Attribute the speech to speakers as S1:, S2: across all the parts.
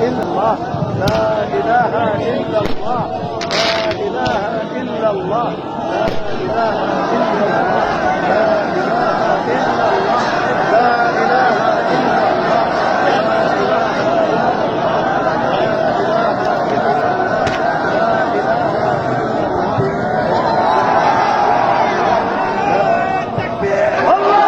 S1: إلا الله، لا إله إلا الله، لا إله إلا الله، لا إله إلا الله، لا إله إلا الله، لا إله إلا الله، لا إله إلا الله، لا إله إلا الله، لا إله إلا الله. تكبير الله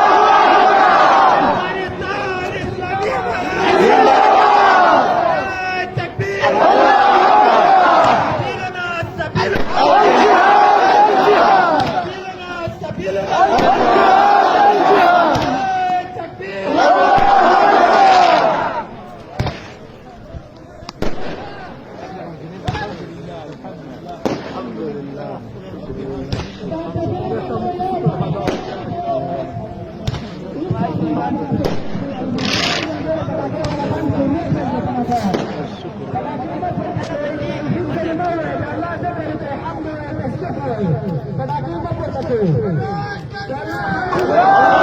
S2: Allah